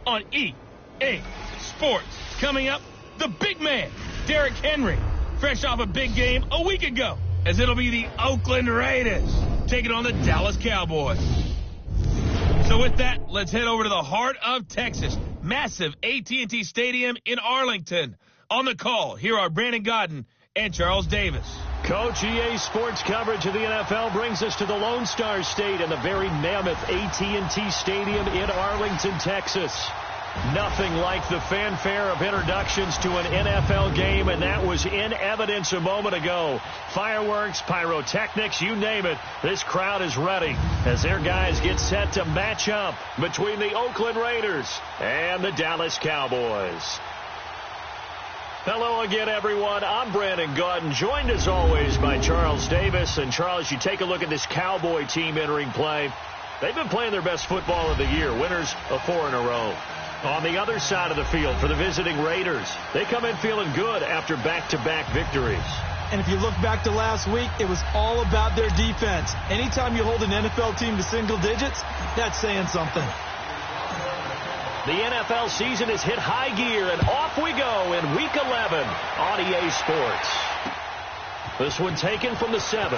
on EA Sports. Coming up, the big man, Derrick Henry, fresh off a big game a week ago, as it'll be the Oakland Raiders taking on the Dallas Cowboys. So with that, let's head over to the heart of Texas. Massive AT&T Stadium in Arlington. On the call, here are Brandon Godden and Charles Davis. Coach, EA Sports coverage of the NFL brings us to the Lone Star State and the very mammoth AT&T Stadium in Arlington, Texas. Nothing like the fanfare of introductions to an NFL game, and that was in evidence a moment ago. Fireworks, pyrotechnics, you name it. This crowd is ready as their guys get set to match up between the Oakland Raiders and the Dallas Cowboys. Hello again, everyone. I'm Brandon Godden, joined as always by Charles Davis. And Charles, you take a look at this Cowboy team entering play. They've been playing their best football of the year, winners of 4 in a row. On the other side of the field for the visiting Raiders, they come in feeling good after back-to-back victories. And if you look back to last week, it was all about their defense. Anytime you hold an NFL team to single digits, that's saying something. The NFL season has hit high gear, and off we go in Week 11 on EA Sports. This one taken from the 7.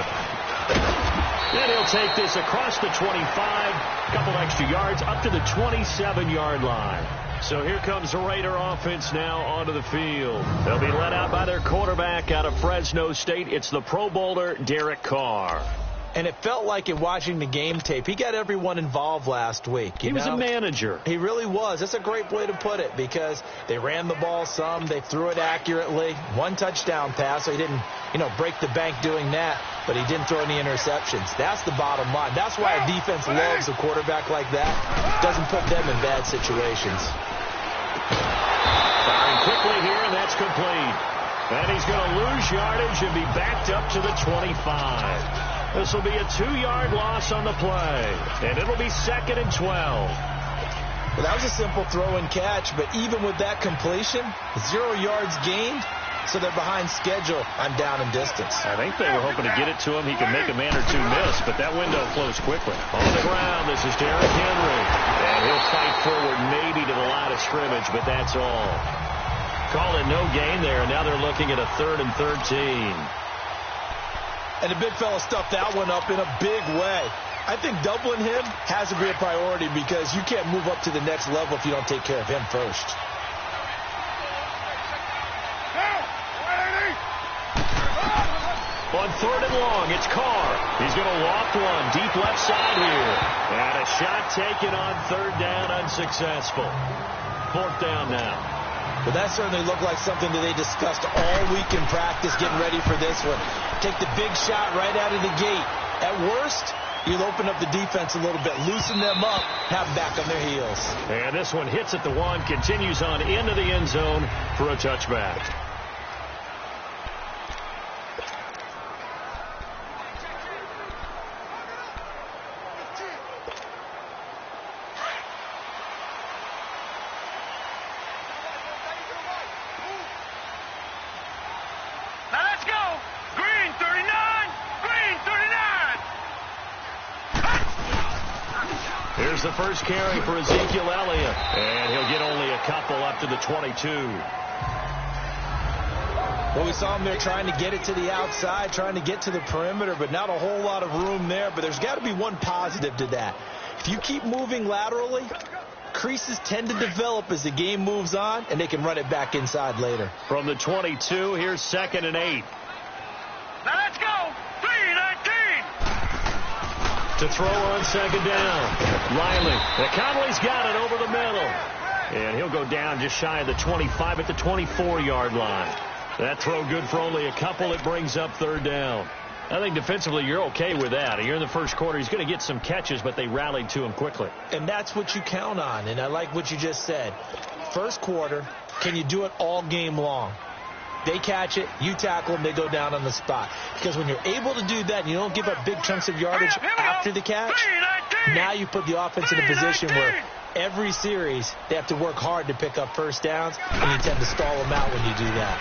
Then he'll take this across the 25, a couple extra yards, up to the 27-yard line. So here comes the Raider offense now onto the field. They'll be led out by their quarterback out of Fresno State. It's the Pro Bowler, Derek Carr. And it felt like in watching the game tape, he got everyone involved last week. He was a manager. He really was. That's a great way to put it because they ran the ball some. They threw it accurately. 1 touchdown pass, so he didn't, break the bank doing that, but he didn't throw any interceptions. That's the bottom line. That's why a defense loves a quarterback like that. Doesn't put them in bad situations. Firing quickly here, and that's complete. And he's going to lose yardage and be backed up to the 25. This will be a 2-yard loss on the play, and it'll be 2nd and 12. Well, that was a simple throw and catch, but even with that completion, 0 yards gained, so they're behind schedule on down and distance. I think they were hoping to get it to him. He could make a man or two miss, but that window closed quickly. On the ground, this is Derrick Henry, and he'll fight forward maybe to the line of scrimmage, but that's all. Call it no gain there, and now they're looking at a 3rd and 13. And the big fella stuffed that one up in a big way. I think doubling him has to be a priority because you can't move up to the next level if you don't take care of him first. On 3rd and long, it's Carr. He's going to loft one deep left side here. And a shot taken on 3rd down, unsuccessful. 4th down now. But that certainly looked like something that they discussed all week in practice, getting ready for this one. Take the big shot right out of the gate. At worst, you'll open up the defense a little bit, loosen them up, have them back on their heels. And this one hits at the 1, continues on into the end zone for a touchback. Here's the first carry for Ezekiel Elliott, and he'll get only a couple up to the 22. Well, we saw him there trying to get it to the outside, trying to get to the perimeter, but not a whole lot of room there. But there's got to be one positive to that. If you keep moving laterally, creases tend to develop as the game moves on, and they can run it back inside later. From the 22, here's 2nd and 8. Now let's go. 3-19. To throw on 2nd down. Riley. Conley's got it over the middle. And he'll go down just shy of the 25 at the 24-yard line. That throw good for only a couple. It brings up 3rd down. I think defensively you're okay with that. You're in the first quarter. He's going to get some catches, but they rallied to him quickly. And that's what you count on. And I like what you just said. First quarter, can you do it all game long? They catch it, you tackle them, they go down on the spot. Because when you're able to do that and you don't give up big chunks of yardage after the catch, now you put the offense in a position where every series they have to work hard to pick up first downs, and you tend to stall them out when you do that.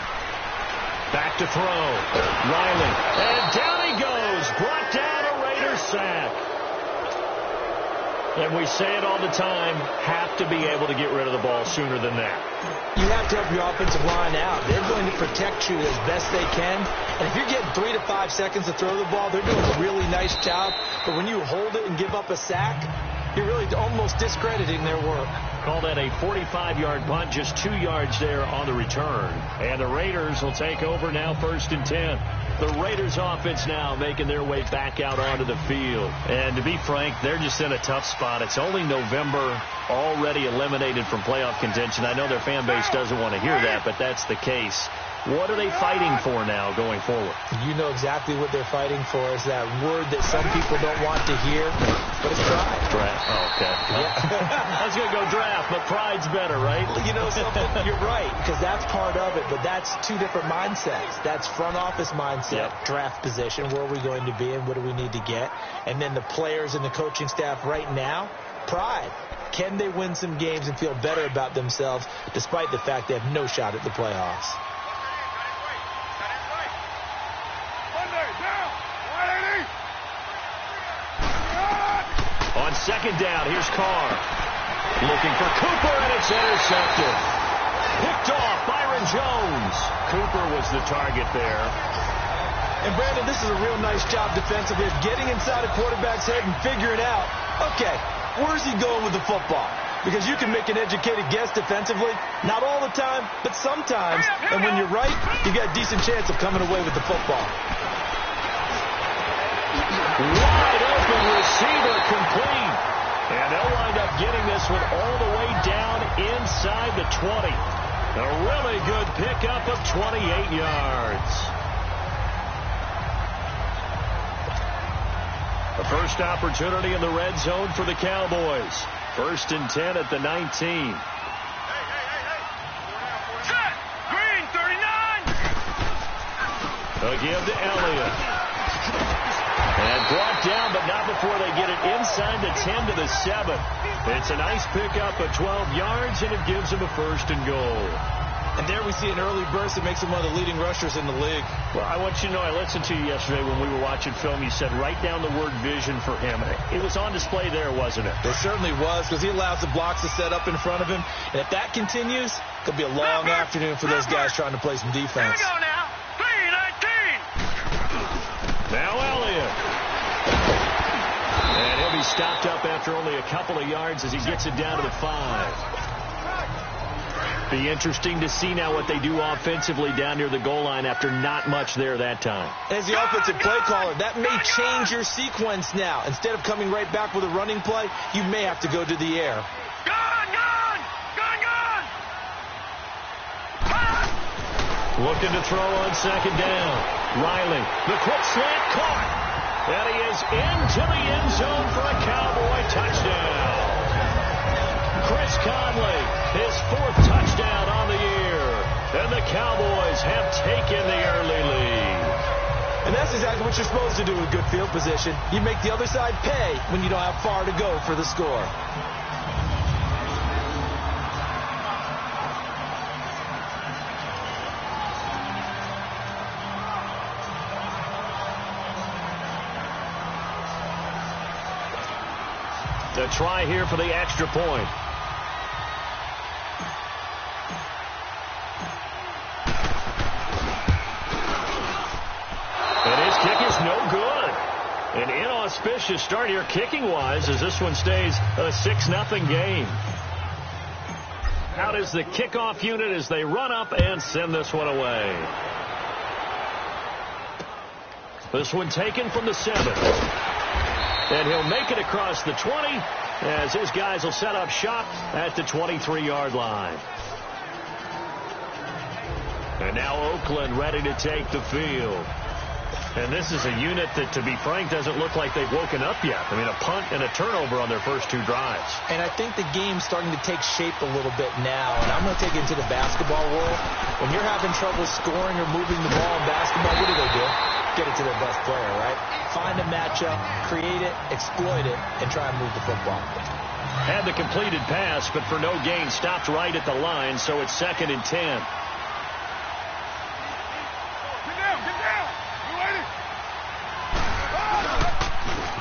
Back to throw. Riley. And down he goes. Brought down a Raiders sack. And we say it all the time, have to be able to get rid of the ball sooner than that. You have to help your offensive line out. They're going to protect you as best they can. And if you're getting 3 to 5 seconds to throw the ball, they're doing a really nice job. But when you hold it and give up a sack, you're really almost discrediting their work. Call that a 45-yard punt, just 2 yards there on the return. And the Raiders will take over now, 1st and 10. The Raiders offense now making their way back out onto the field. And to be frank, they're just in a tough spot. It's only November, already eliminated from playoff contention. I know their fan base doesn't want to hear that, but that's the case. What are they fighting for now going forward? You know exactly what they're fighting for. Is that word that some people don't want to hear, but it's pride. Draft. Oh, okay. Yeah. I was going to go draft, but pride's better, right? You know something? You're right, because that's part of it, but that's 2 different mindsets. That's front office mindset, draft position, where are we going to be and what do we need to get? And then the players and the coaching staff right now, pride. Can they win some games and feel better about themselves despite the fact they have no shot at the playoffs? On 2nd down, here's Carr. Looking for Cooper, and it's intercepted. Picked off, Byron Jones. Cooper was the target there. And, Brandon, this is a real nice job defensively of getting inside a quarterback's head and figuring out, okay, where's he going with the football? Because you can make an educated guess defensively. Not all the time, but sometimes. And when you're right, you got a decent chance of coming away with the football. Wide open receiver complete. And they'll wind up getting this one all the way down inside the 20. A really good pickup of 28 yards. The first opportunity in the red zone for the Cowboys. 1st and 10 at the 19. Set. Green, 39. A give to Elliott. And brought down, but not before they get it inside the 10 to the 7. It's a nice pickup of 12 yards, and it gives them a 1st and goal. And there we see an early burst that makes him one of the leading rushers in the league. Well, I want you to know, I listened to you yesterday when we were watching film. You said write down the word vision for him. It was on display there, wasn't it? It certainly was, because he allows the blocks to set up in front of him. And if that continues, it could be a long afternoon for those guys trying to play some defense. Here we go now. 3-19. Now Elliott. And he'll be stopped up after only a couple of yards as he gets it down to the 5. Be interesting to see now what they do offensively down near the goal line after not much there that time. As the offensive play caller, that may change your sequence now. Instead of coming right back with a running play, you may have to go to the air. Gone. Looking to throw on 2nd down. Riley, the quick slant caught. And he is into the end zone for a Cowboy touchdown. Chris Conley, his 4th touchdown on the year. And the Cowboys have taken the early lead. And that's exactly what you're supposed to do with good field position. You make the other side pay when you don't have far to go for the score. The try here for the extra point. And his kick is no good. An inauspicious start here kicking-wise as this one stays a 6-0 game. Out is the kickoff unit as they run up and send this one away. This one taken from the 7. And he'll make it across the 20 as his guys will set up shop at the 23-yard line. And now Oakland ready to take the field. And this is a unit that, to be frank, doesn't look like they've woken up yet. I mean, a punt and a turnover on their first 2 drives. And I think the game's starting to take shape a little bit now. And I'm going to take it into the basketball world. When you're having trouble scoring or moving the ball in basketball, what do? Get it to their best player, right? Find a matchup, create it, exploit it, and try and move the football. Had the completed pass, but for no gain, stopped right at the line, so it's 2nd and 10.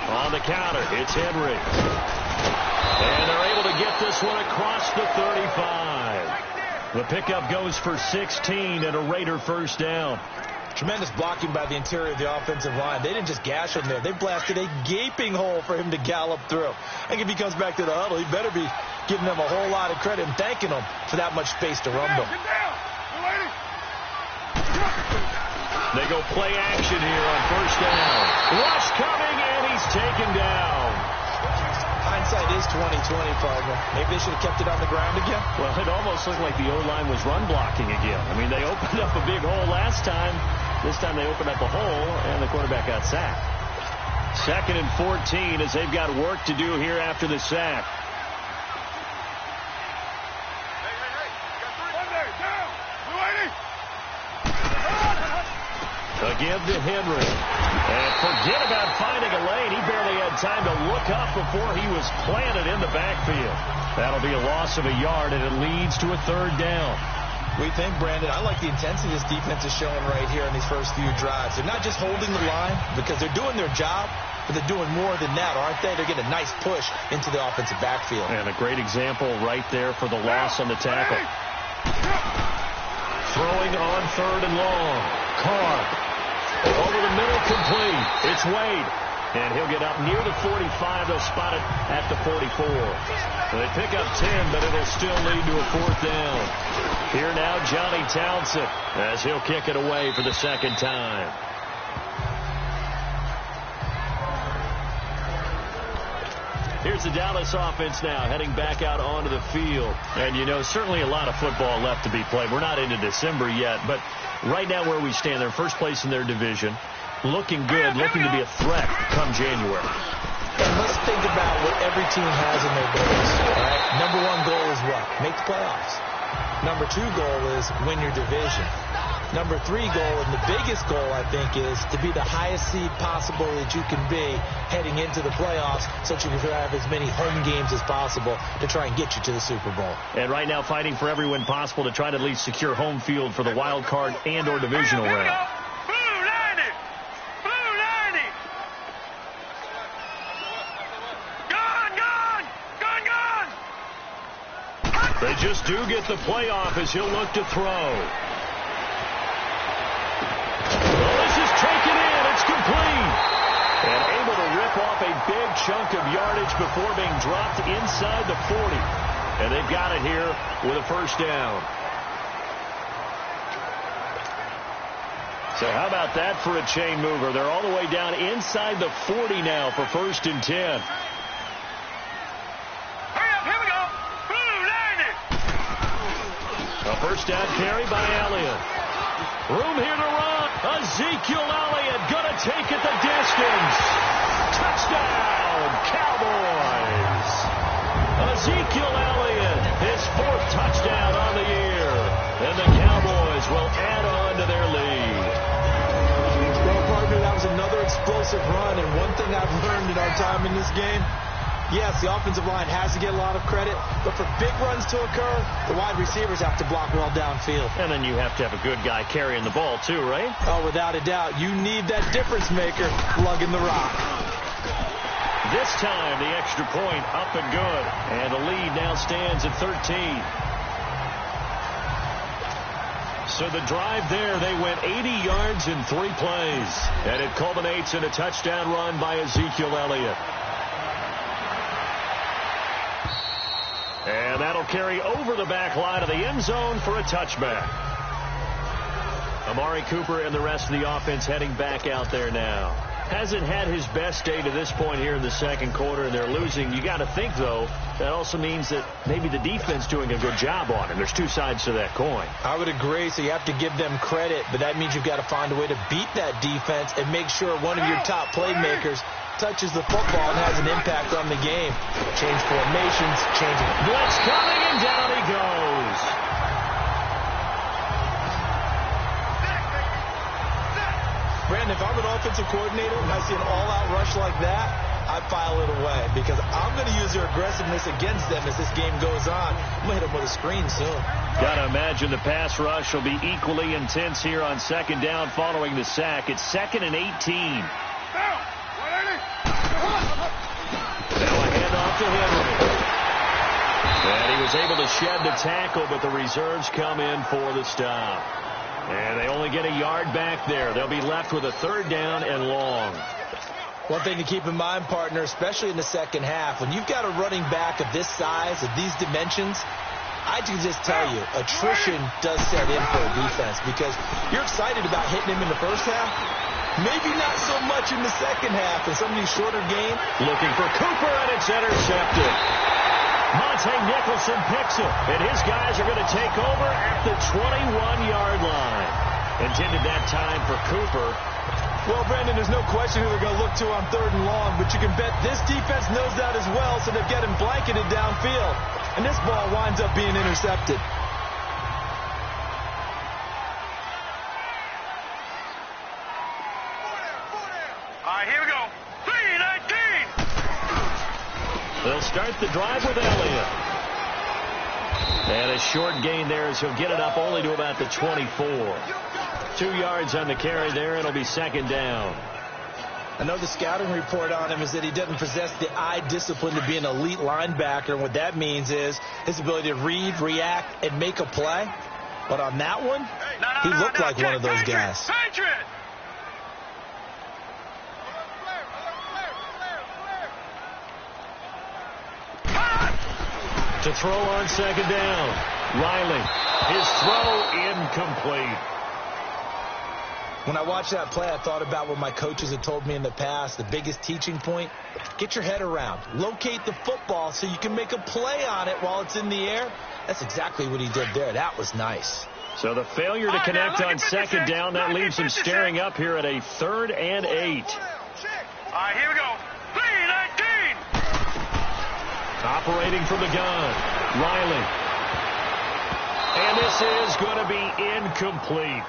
On the counter, it's Henry. And they're able to get this one across the 35. The pickup goes for 16 and a Raider first down. Tremendous blocking by the interior of the offensive line. They didn't just gash him there. They blasted a gaping hole for him to gallop through. I think if he comes back to the huddle, he better be giving them a whole lot of credit and thanking them for that much space to run them. They go play action here on first down. Rush coming, and he's taken down. Hindsight is 20/20, partner. Maybe they should have kept it on the ground again. Well, it almost looked like the O-line was run blocking again. I mean, they opened up a big hole last time. This time they opened up a hole, and the quarterback got sacked. 2nd and 14 as they've got work to do here after the sack. Again to Henry. And forget about finding a lane. He barely had time to look up before he was planted in the backfield. That'll be a loss of a yard, and it leads to a 3rd down. What do you think, Brandon? I like the intensity this defense is showing right here in these first few drives. They're not just holding the line because they're doing their job, but they're doing more than that, aren't they? They're getting a nice push into the offensive backfield. And a great example right there for the loss on the tackle. Throwing on 3rd and long. Carr. Over the middle, complete. It's Wade. And he'll get up near the 45. They'll spot it at the 44. They pick up 10, but it'll still lead to a 4th down. Here now, Johnny Townsend, as he'll kick it away for the 2nd time. Here's the Dallas offense now, heading back out onto the field. And, you know, certainly a lot of football left to be played. We're not into December yet, but right now where we stand, they're first place in their division, looking good, looking to be a threat come January. And let's think about what every team has in their goals. Right? Number 1 goal is what? Make the playoffs. Number 2 goal is win your division. Number 3 goal, and the biggest goal, I think, is to be the highest seed possible that you can be heading into the playoffs so that you can have as many home games as possible to try and get you to the Super Bowl. And right now fighting for every win possible to try to at least secure home field for the wild card and or divisional round. They just do get the playoff as he'll look to throw. Well, this is taken in. It's complete. And able to rip off a big chunk of yardage before being dropped inside the 40. And they've got it here with a 1st down. So how about that for a chain mover? They're all the way down inside the 40 now for 1st and 10. A 1st down carry by Elliott. Room here to run. Ezekiel Elliott going to take it the distance. Touchdown, Cowboys. Ezekiel Elliott, his 4th touchdown on the year. And the Cowboys will add on to their lead. Well, partner, that was another explosive run. And one thing I've learned in our time in this game, yes, the offensive line has to get a lot of credit, but for big runs to occur, the wide receivers have to block well downfield. And then you have to have a good guy carrying the ball too, right? Oh, without a doubt. You need that difference maker lugging the rock. This time, the extra point up and good. And the lead now stands at 13. So the drive there, they went 80 yards in 3 plays. And it culminates in a touchdown run by Ezekiel Elliott. And that'll carry over the back line of the end zone for a touchback. Amari Cooper and the rest of the offense heading back out there now. Hasn't had his best day to this point here in the 2nd quarter, and they're losing. You got to think, though, that also means that maybe the defense doing a good job on him. There's 2 sides to that coin. I would agree, so you have to give them credit, but that means you've got to find a way to beat that defense and make sure one of your top playmakers touches the football and has an impact on the game. Change formations, changing. Blitz coming, and down he goes. Brandon, if I'm an offensive coordinator and I see an all-out rush like that, I file it away because I'm going to use their aggressiveness against them as this game goes on. I'm going to hit them with a screen soon. Got to imagine the pass rush will be equally intense here on 2nd down following the sack. It's 2nd and 18. Now a handoff to Henry. And he was able to shed the tackle, but the reserves come in for the stop. And they only get a yard back there. They'll be left with a 3rd down and long. One thing to keep in mind, partner, especially in the second half, when you've got a running back of this size, of these dimensions, I can just tell you, attrition does set in for a defense because you're excited about hitting him in the first half. Maybe not so much in the second half in some of these shorter games. Looking for Cooper, and it's intercepted. Monte Nicholson picks it, and his guys are going to take over at the 21-yard line. Intended that time for Cooper. Well, Brandon, there's no question who they're going to look to on 3rd and long, but you can bet this defense knows that as well, so they're getting blanketed downfield. And this ball winds up being intercepted. All right, here we go. 3-19. They'll start the drive with Elliott. And a short gain there as he'll get it up only to about the 24. 2 yards on the carry there. It'll be 2nd down. I know the scouting report on him is that he doesn't possess the eye discipline to be an elite linebacker. And what that means is his ability to read, react, and make a play. But on that one, he looked like one of those guys. To throw on 2nd down. Riley. His throw incomplete. When I watched that play, I thought about what my coaches had told me in the past. The biggest teaching point, get your head around. Locate the football so you can make a play on it while it's in the air. That's exactly what he did there. That was nice. So the failure to connect on 2nd down, that leaves him staring up here at a 3rd and 8. All right, here we go. 3-19. Operating from the gun. Riley. And this is going to be incomplete.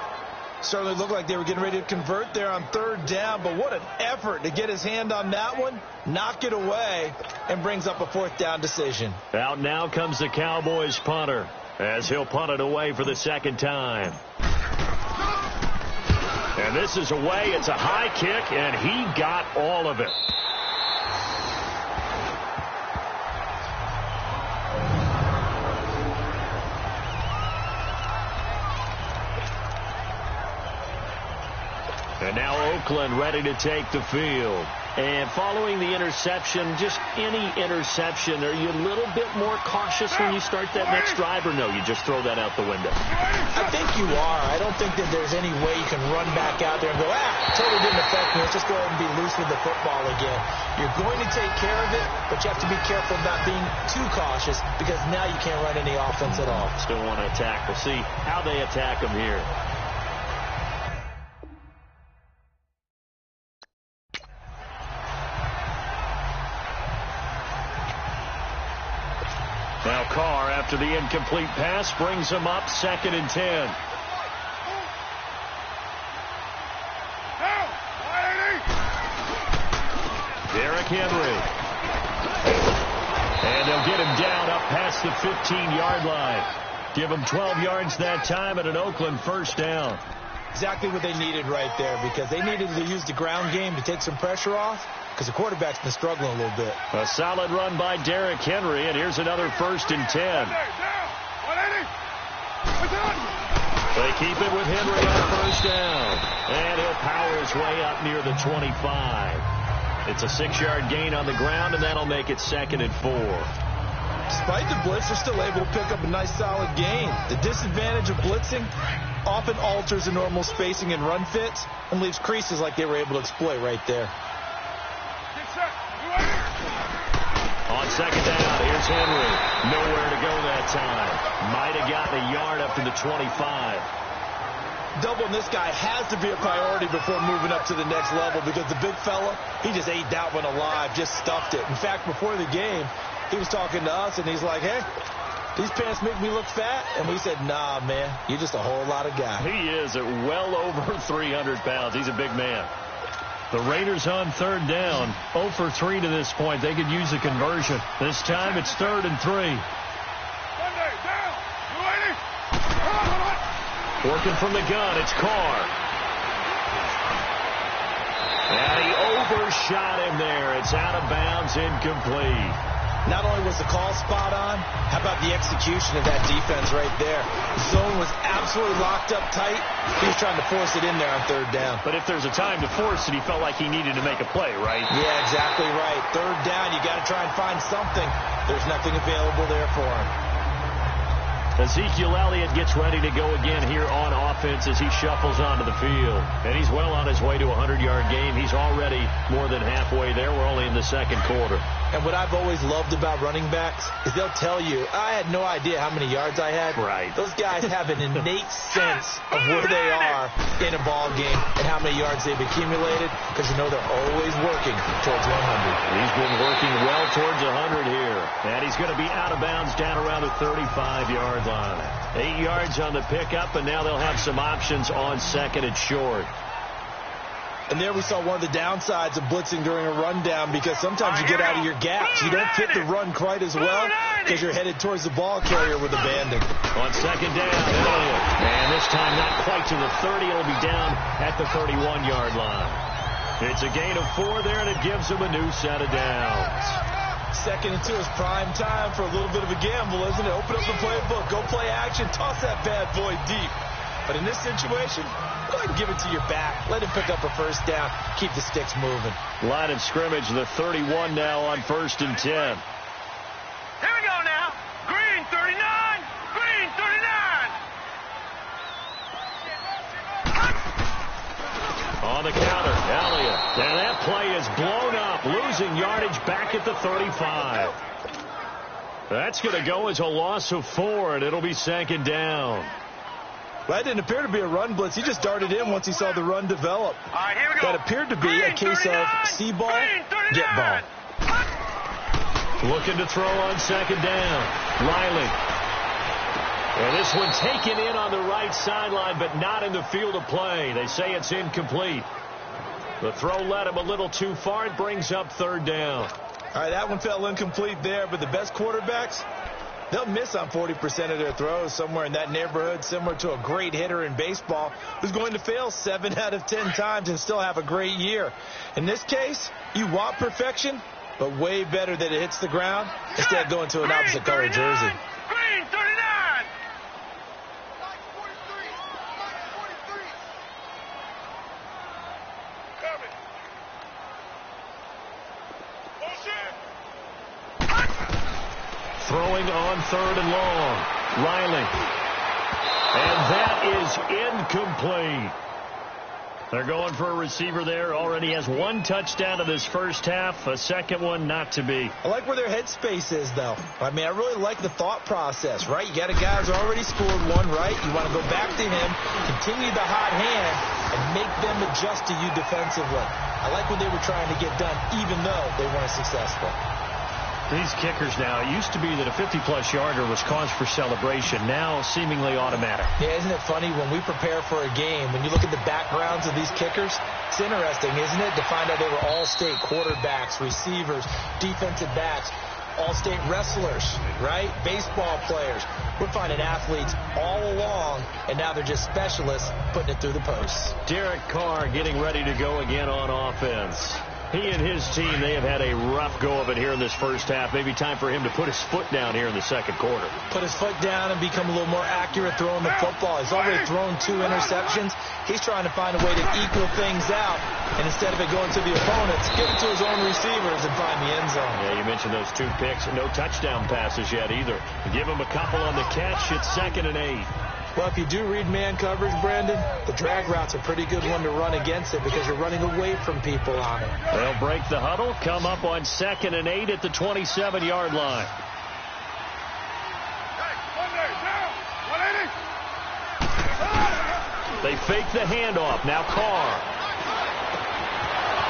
Certainly looked like they were getting ready to convert there on 3rd down, but what an effort to get his hand on that one, knock it away, and brings up a 4th down decision. Out now comes the Cowboys punter as he'll punt it away for the 2nd time. And this is away. It's a high kick, and he got all of it. And now Oakland ready to take the field. And following the interception, just any interception, are you a little bit more cautious when you start that next drive, or no, you just throw that out the window? I think you are. I don't think that there's any way you can run back out there and go, totally didn't affect me. Let's just go ahead and be loose with the football again. You're going to take care of it, but you have to be careful about being too cautious because now you can't run any offense at all. Still want to attack. We'll see how they attack them here. Now Carr, after the incomplete pass, brings him up 2nd and 10. Derrick Henry. And they'll get him down up past the 15-yard line. Give him 12 yards that time and an Oakland 1st down. Exactly what they needed right there because they needed to use the ground game to take some pressure off. Because the quarterback's been struggling a little bit. A solid run by Derrick Henry, and here's another 1st and 10. They keep it with Henry on 1st down. And he'll power his way up near the 25. It's a 6-yard gain on the ground, and that'll make it 2nd and 4. Despite the blitz, they're still able to pick up a nice solid gain. The disadvantage of blitzing often alters the normal spacing and run fits and leaves creases like they were able to exploit right there. On 2nd down, here's Henry. Nowhere to go that time. Might have gotten a yard up to the 25. Doubling this guy has to be a priority before moving up to the next level because the big fella, he just ate that one alive, just stuffed it. In fact, before the game, he was talking to us, and he's like, hey, these pants make me look fat. And we said, nah, man, you're just a whole lot of guy. He is at well over 300 pounds. He's a big man. The Raiders on 3rd down. 0 for 3 to this point. They could use a conversion. This time it's 3rd and 3. Working from the gun, it's Carr. And he overshot him there. It's out of bounds, incomplete. Not only was the call spot on, how about the execution of that defense right there? The zone was absolutely locked up tight. He was trying to force it in there on third down. But if there's a time to force it, he felt like he needed to make a play, right? Yeah, exactly right. Third down, you got to try and find something. There's nothing available there for him. Ezekiel Elliott gets ready to go again here on offense as he shuffles onto the field. And he's well on his way to a 100-yard game. He's already more than halfway there. We're only in the second quarter. And what I've always loved about running backs is they'll tell you, I had no idea how many yards I had. Right. Those guys have an innate sense of where they are in a ball game and how many yards they've accumulated because you know they're always working towards 100. He's been working well towards 100 here. And he's going to be out of bounds down around the 35-yard line. 8 yards on the pickup, and now they'll have some options on second and short. And there we saw one of the downsides of blitzing during a rundown because sometimes you get out of your gaps. You don't fit the run quite as well because you're headed towards the ball carrier with abandon. On second down, Elliott. And this time not quite to the 30. It'll be down at the 31-yard line. It's a gain of 4 there, and it gives them a new set of downs. Second and 2 is prime time for a little bit of a gamble, isn't it? Open up the playbook, go play action, toss that bad boy deep. But in this situation, go ahead and give it to your back. Let him pick up a first down. Keep the sticks moving. Line of scrimmage, the 31 now on 1st and 10. Here we go now. Green 39. Green 39. On the counter, Elliott. And that play is blown up, losing yardage back at the 35. That's going to go as a loss of 4, and it'll be second down. Well, that didn't appear to be a run blitz. He just darted in once he saw the run develop. All right, here we go. That appeared to be a case of see ball, get ball. Looking to throw on second down. Riley. And this one taken in on the right sideline, but not in the field of play. They say it's incomplete. The throw led him a little too far. It brings up third down. All right, that one fell incomplete there, but the best quarterbacks, they'll miss on 40% of their throws, somewhere in that neighborhood, similar to a great hitter in baseball who's going to fail 7 out of 10 times and still have a great year. In this case, you want perfection, but way better that it hits the ground instead of going to an opposite color jersey. Green 39. Throwing on 3rd and long. Riley. And that is incomplete. They're going for a receiver there. Already has 1 touchdown in this first half. A second one not to be. I like where their headspace is, though. I mean, I really like the thought process, right? You got a guy who's already scored 1, right? You want to go back to him, continue the hot hand, and make them adjust to you defensively. I like what they were trying to get done, even though they weren't successful. These kickers now, it used to be that a 50-plus yarder was cause for celebration. Now, seemingly automatic. Yeah, isn't it funny when we prepare for a game, when you look at the backgrounds of these kickers, it's interesting, isn't it, to find out they were all-state quarterbacks, receivers, defensive backs, all-state wrestlers, right? Baseball players. We're finding athletes all along, and now they're just specialists putting it through the posts. Derek Carr getting ready to go again on offense. He and his team, they have had a rough go of it here in this first half. Maybe time for him to put his foot down here in the second quarter. Put his foot down and become a little more accurate throwing the football. He's already thrown 2 interceptions. He's trying to find a way to equal things out. And instead of it going to the opponents, give it to his own receivers and find the end zone. Yeah, you mentioned those 2 picks. No touchdown passes yet either. Give him a couple on the catch. It's 2nd and 8. Well, if you do read man coverage, Brandon, the drag route's a pretty good one to run against it because you're running away from people on it. They'll break the huddle, come up on 2nd and 8 at the 27-yard line. They fake the handoff. Now Carr.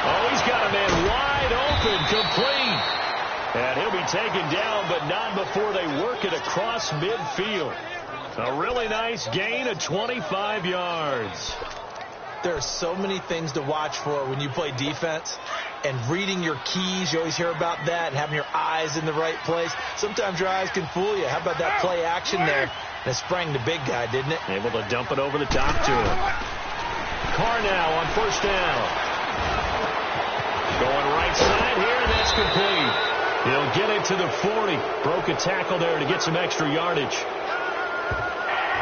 Oh, he's got a man wide open, complete. And he'll be taken down, but not before they work it across midfield. A really nice gain of 25 yards. There are so many things to watch for when you play defense. And reading your keys, you always hear about that, and having your eyes in the right place. Sometimes your eyes can fool you. How about that play action there? And it sprang the big guy, didn't it? Able to dump it over the top to him. Carr now on 1st down. Going right side here, and that's complete. He'll get it to the 40. Broke a tackle there to get some extra yardage.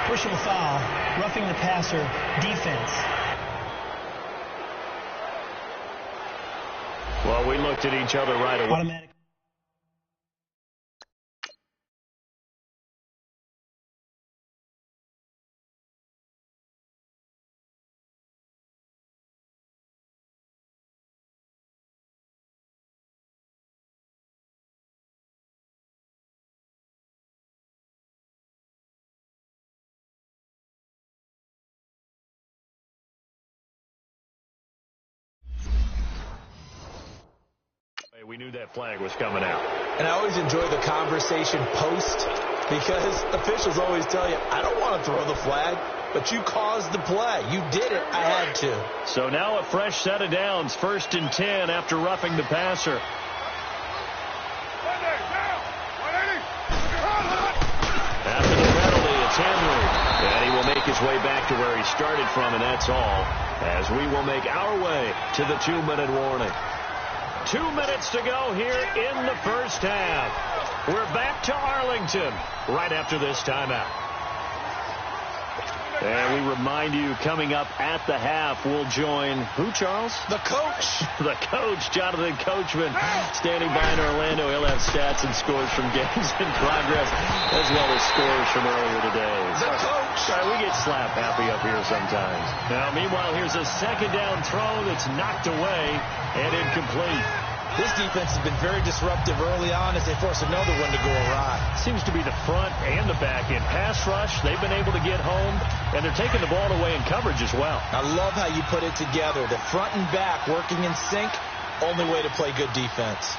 Personal foul, roughing the passer, defense. Well, we looked at each other right away. Automatic. We knew that flag was coming out. And I always enjoy the conversation post because officials always tell you, I don't want to throw the flag, but you caused the play. You did it. I had to. So now a fresh set of downs. 1st and 10 after roughing the passer. After the penalty, it's Henry. And he will make his way back to where he started from, and that's all. As we will make our way to the 2-minute warning. 2 minutes to go here in the first half. We're back to Arlington right after this timeout. And we remind you, coming up at the half, we'll join who, Charles? The coach. The coach, Jonathan Coachman, standing by in Orlando. He'll have stats and scores from games in progress, as well as scores from earlier today. The coach. Sorry, we get slap happy up here sometimes. Now, meanwhile, here's a second down throw that's knocked away and incomplete. This defense has been very disruptive early on as they force another one to go awry. Seems to be the front and the back end. Pass rush, they've been able to get home, and they're taking the ball away in coverage as well. I love how you put it together. The front and back working in sync, only way to play good defense.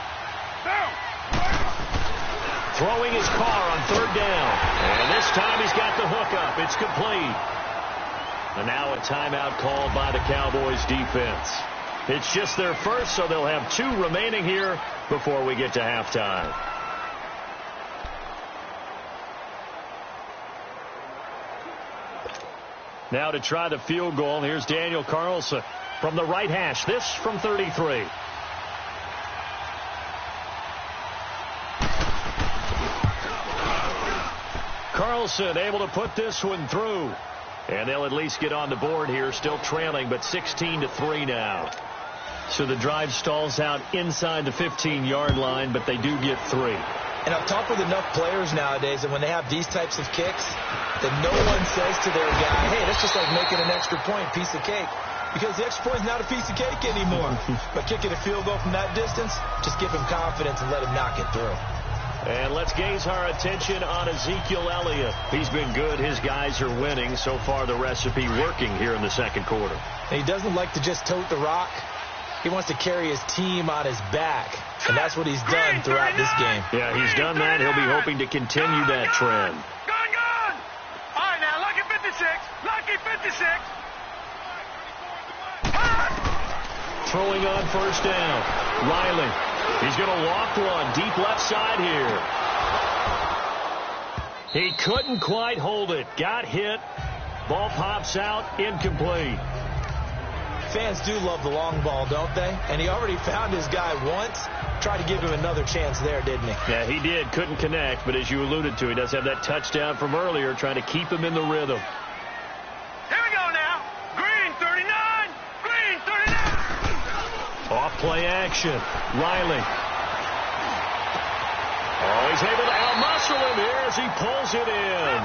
Throwing his car on 3rd down. And this time he's got the hook up. It's complete. And now a timeout called by the Cowboys defense. It's just their first, so they'll have 2 remaining here before we get to halftime. Now to try the field goal, here's Daniel Carlson from the right hash. This from 33. Carlson able to put this one through. And they'll at least get on the board here, still trailing, but 16-3 now. So the drive stalls out inside the 15-yard line, but they do get 3. And I've talked with enough players nowadays that when they have these types of kicks, that no one says to their guy, hey, that's just like making an extra point, piece of cake. Because the extra point is not a piece of cake anymore. But kicking a field goal from that distance, just give him confidence and let him knock it through. And let's gaze our attention on Ezekiel Elliott. He's been good. His guys are winning. So far, the recipe working here in the second quarter. And he doesn't like to just tote the rock. He wants to carry his team on his back. And that's what he's done throughout this game. Yeah, he's done that. He'll be hoping to continue that trend. Gone! All right, now, lucky 56. Lucky 56. Throwing on 1st down. Riley. He's going to walk one deep left side here. He couldn't quite hold it. Got hit. Ball pops out. Incomplete. Fans do love the long ball, don't they? And he already found his guy once. Tried to give him another chance there, didn't he? Yeah, he did. Couldn't connect, but as you alluded to, he does have that touchdown from earlier, trying to keep him in the rhythm. Here we go now. Green 39. Green 39. Off play action. Riley. Oh, he's able to outmuscle him here as he pulls it in.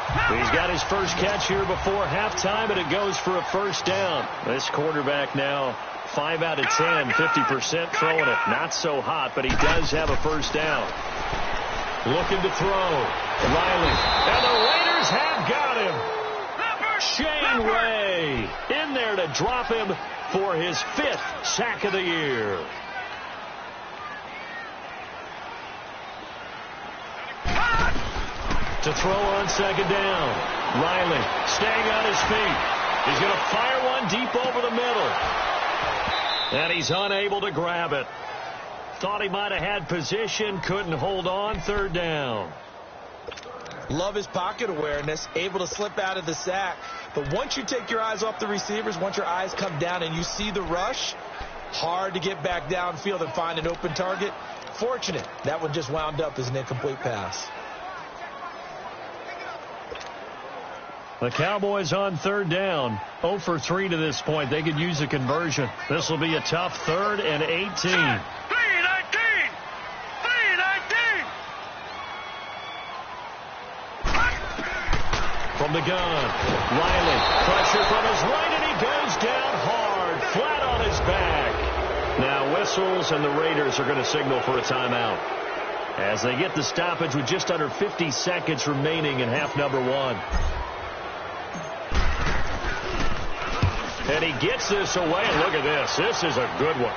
He's got his first catch here before halftime, and it goes for a 1st down. This quarterback now 5 out of 10, 50% throwing it. Not so hot, but he does have a 1st down. Looking to throw. Riley. And the Raiders have got him. Shane Ray in there to drop him for his 5th sack of the year. To throw on 2nd down. Riley staying on his feet. He's going to fire one deep over the middle. And he's unable to grab it. Thought he might have had position. Couldn't hold on. 3rd down. Love his pocket awareness. Able to slip out of the sack. But once you take your eyes off the receivers, once your eyes come down and you see the rush, hard to get back downfield and find an open target. Unfortunate. That one just wound up as an incomplete pass. The Cowboys on third down. 0 for 3 to this point. They could use a conversion. This will be a tough 3rd and 18. 3-19! From the gun, Riley, pressure from his right, and he goes down hard, flat on his back. Now whistles, and the Raiders are going to signal for a timeout as they get the stoppage with just under 50 seconds remaining in half number 1. And he gets this away, and look at this. This is a good one.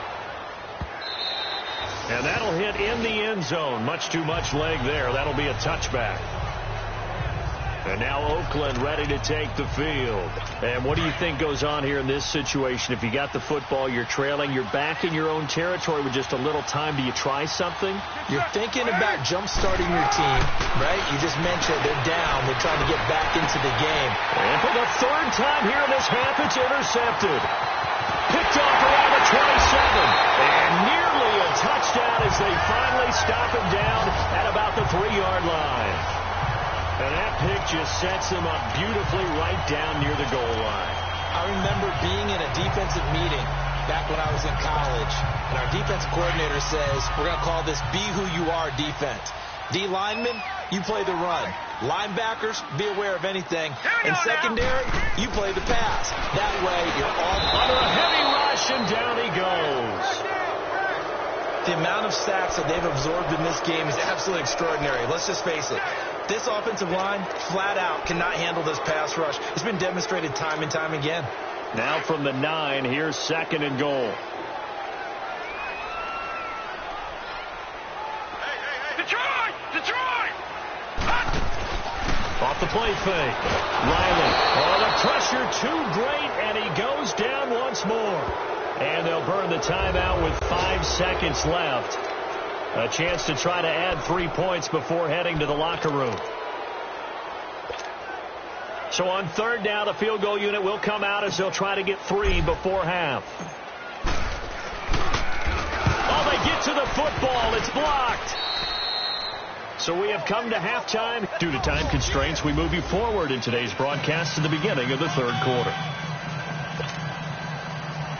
And that'll hit in the end zone. Much too much leg there. That'll be a touchback. And now Oakland ready to take the field. And what do you think goes on here in this situation? If you got the football, you're trailing, you're back in your own territory with just a little time. Do you try something? You're thinking about jump-starting your team, right? You just mentioned they're down. They're trying to get back into the game. And for the 3rd time here in this half, it's intercepted. Picked off around the 27. And nearly a touchdown as they finally stop him down at about the 3-yard line. And that pick just sets him up beautifully right down near the goal line. I remember being in a defensive meeting back when I was in college, and our defensive coordinator says, we're going to call this be who you are defense. D linemen, you play the run. Linebackers, be aware of anything. And secondary, you play the pass. That way, you're all under a heavy rush, and down he goes. The amount of sacks that they've absorbed in this game is absolutely extraordinary. Let's just face it. This offensive line, flat out, cannot handle this pass rush. It's been demonstrated time and time again. Now from the 9, here's 2nd and goal. Detroit! Detroit! Off the play fake. Riley. Oh, the pressure too great, and he goes down once more. And they'll burn the timeout with 5 seconds left. A chance to try to add 3 points before heading to the locker room. So on 3rd down, the field goal unit will come out as they'll try to get 3 before half. Oh, they get to the football. It's blocked. So we have come to halftime. Due to time constraints, we move you forward in today's broadcast to the beginning of the 3rd quarter.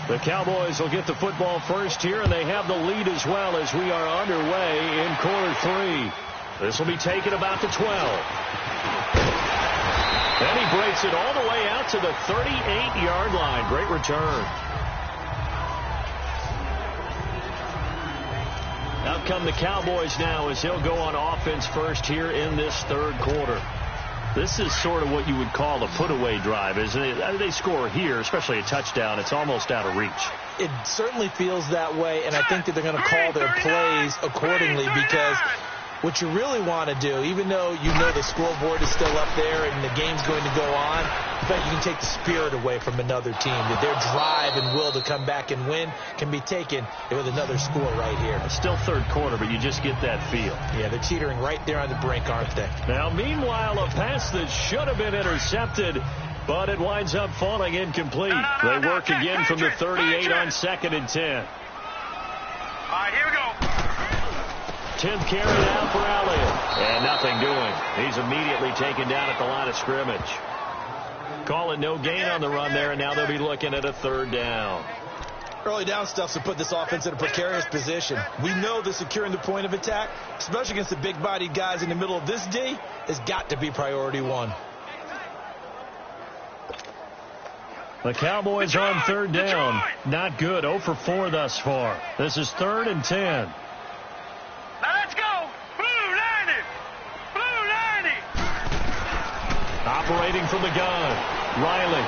The Cowboys will get the football first here, and they have the lead as well as we are underway in quarter 3. This will be taken about the 12. And he breaks it all the way out to the 38-yard line. Great return. Out come the Cowboys now as he'll go on offense first here in this 3rd quarter. This is sort of what you would call a put-away drive, isn't it? They score here, especially a touchdown. It's almost out of reach. It certainly feels that way, and I think that they're going to call their plays accordingly because what you really want to do, even though you know the scoreboard is still up there and the game's going to go on, but you can take the spirit away from another team. That their drive and will to come back and win can be taken with another score right here. It's still 3rd quarter, but you just get that feel. Yeah, they're teetering right there on the brink, aren't they? Now, meanwhile, a pass that should have been intercepted, but it winds up falling incomplete. They work again from the 38 on 2nd and 10. All right, here we go. 10th carry out for Elliott. And nothing doing. He's immediately taken down at the line of scrimmage. Call it no gain on the run there, and now they'll be looking at a 3rd down. Early down stuff to put this offense in a precarious position. We know that securing the point of attack, especially against the big-bodied guys in the middle of this D, has got to be priority 1. The Cowboys on 3rd down. Not good. 0 for 4 thus far. This is 3rd and 10. Now let's go. Blue 90. Blue 90. Operating from the gun. Riley.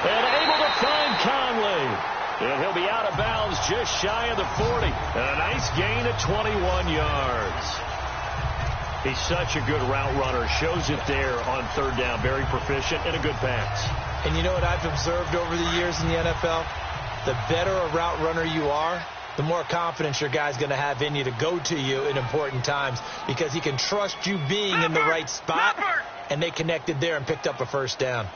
And able to find Conley. And he'll be out of bounds just shy of the 40. And a nice gain at 21 yards. He's such a good route runner. Shows it there on 3rd down. Very proficient and a good pass. And you know what I've observed over the years in the NFL? The better a route runner you are, the more confidence your guy's going to have in you to go to you in important times because he can trust you being in the right spot, and they connected there and picked up a 1st down.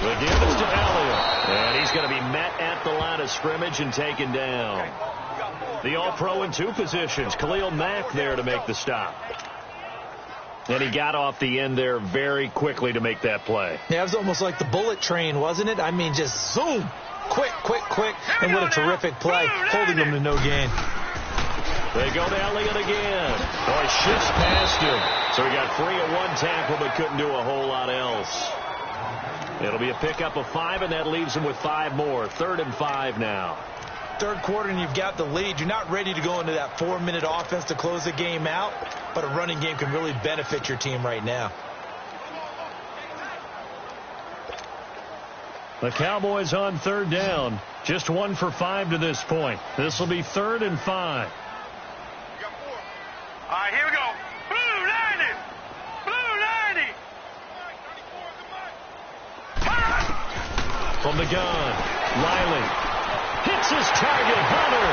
The give is to Elliott, and he's going to be met at the line of scrimmage and taken down. The All-Pro in 2 positions. Khalil Mack there to make the stop. And he got off the end there very quickly to make that play. Yeah, it was almost like the bullet train, wasn't it? I mean, just zoom. Quick, quick, quick. And what a terrific play, holding them to no gain. They go to Elliott again. Oh, he shifts past him. So he got free of 1 tackle but couldn't do a whole lot else. It'll be a pickup of 5, and that leaves him with 5 more. 3rd and 5 now. Third quarter, and you've got the lead. You're not ready to go into that 4-minute offense to close the game out, but a running game can really benefit your team right now. The Cowboys on 3rd down. Just 1 for 5 to this point. This will be 3rd and 5. All right, here we go. Blue 90. Blue 90. From the gun, Riley hits his target, Hunter.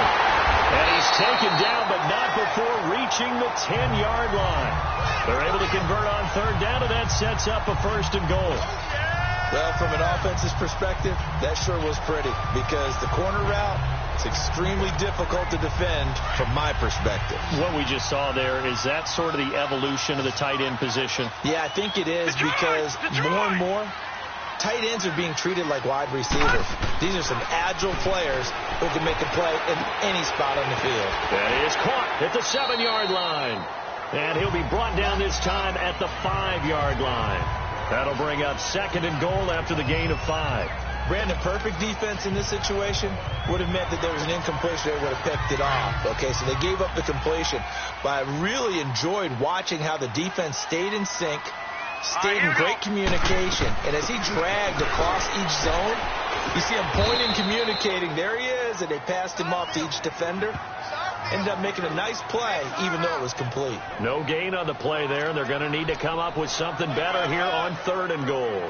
And he's taken down, but not before reaching the 10-yard line. They're able to convert on 3rd down, and that sets up a 1st and goal. Well, from an offense's perspective, that sure was pretty because the corner route is extremely difficult to defend from my perspective. What we just saw there, is that sort of the evolution of the tight end position? Yeah, I think it is because more and more tight ends are being treated like wide receivers. These are some agile players who can make a play in any spot on the field. That is caught at the 7-yard line. And he'll be brought down this time at the 5-yard line. That'll bring up 2nd and goal after the gain of 5. Brandon, perfect defense in this situation would have meant that there was an incompletion. They would have picked it off. Okay, so they gave up the completion. But I really enjoyed watching how the defense stayed in sync, stayed in great communication. And as he dragged across each zone, you see him pointing, communicating. There he is, and they passed him off to each defender. Ended up making a nice play, even though it was complete. No gain on the play there. They're going to need to come up with something better here on 3rd and goal.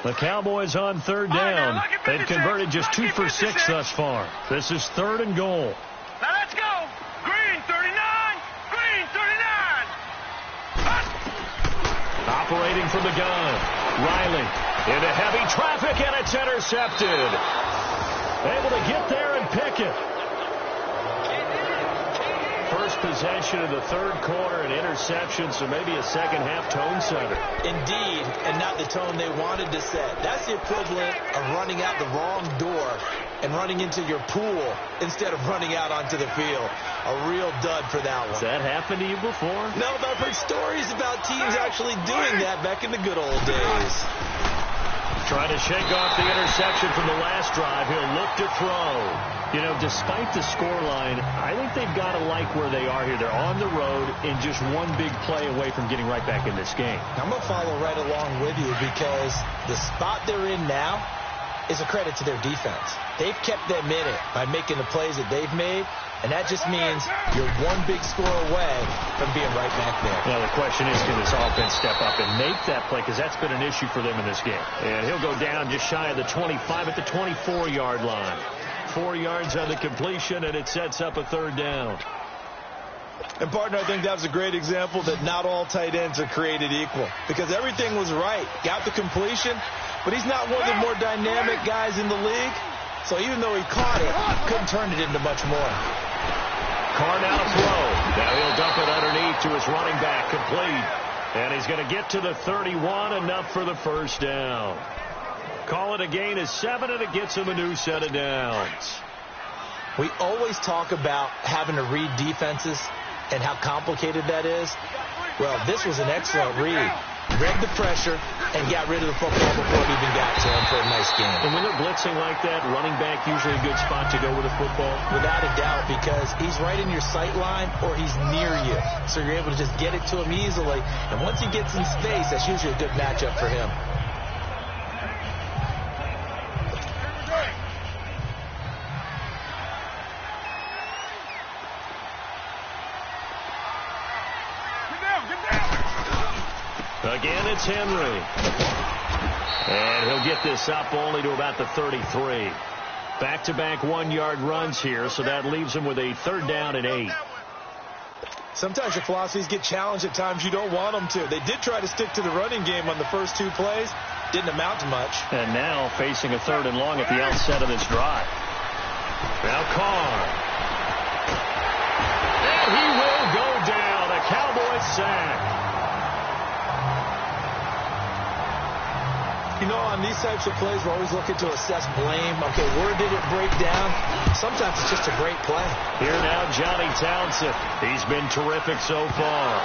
The Cowboys on 3rd down. They've converted just 2 for 6 thus far. This is 3rd and goal. Now let's go. Green 39. Green 39. Operating from the gun. Riley into heavy traffic, and it's intercepted. Able to get there and pick it. First possession of the 3rd quarter, an interception, so maybe a second-half tone setter. Indeed, and not the tone they wanted to set. That's the equivalent of running out the wrong door and running into your pool instead of running out onto the field. A real dud for that one. Has that happened to you before? No, but I've heard stories about teams actually doing that back in the good old days. Trying to shake off the interception from the last drive. He'll look to throw. You know, despite the scoreline, I think they've got to like where they are here. They're on the road and just one big play away from getting right back in this game. I'm going to follow right along with you because the spot they're in now is a credit to their defense. They've kept them in it by making the plays that they've made, and that just means you're one big score away from being right back there. Now, the question is, can this offense step up and make that play? Because that's been an issue for them in this game. And he'll go down just shy of the 25 at the 24-yard line. 4 yards on the completion, and it sets up a 3rd down. And, partner, I think that was a great example that not all tight ends are created equal because everything was right. Got the completion, but he's not one of the more dynamic guys in the league. So even though he caught it, couldn't turn it into much more. Carr now to throw. Now he'll dump it underneath to his running back, complete. And he's going to get to the 31, enough for the 1st down. Call it a gain of 7, and it gets him a new set of downs. We always talk about having to read defenses and how complicated that is. Well, this was an excellent read. Read the pressure and got rid of the football before it even got to him for a nice game. And when they're blitzing like that, running back usually a good spot to go with a football? Without a doubt, because he's right in your sight line or he's near you. So you're able to just get it to him easily. And once he gets in space, that's usually a good matchup for him. Again, it's Henry. And he'll get this up only to about the 33. Back-to-back 1-yard runs here, so that leaves him with a 3rd down and 8. Sometimes your philosophies get challenged at times you don't want them to. They did try to stick to the running game on the first 2 plays. Didn't amount to much. And now facing a 3rd and long at the outset of this drive. Now Carr. And he will go down. A Cowboys sack. You know, on these types of plays, we're always looking to assess blame. Okay, where did it break down? Sometimes it's just a great play. Here now, Johnny Townsend. He's been terrific so far.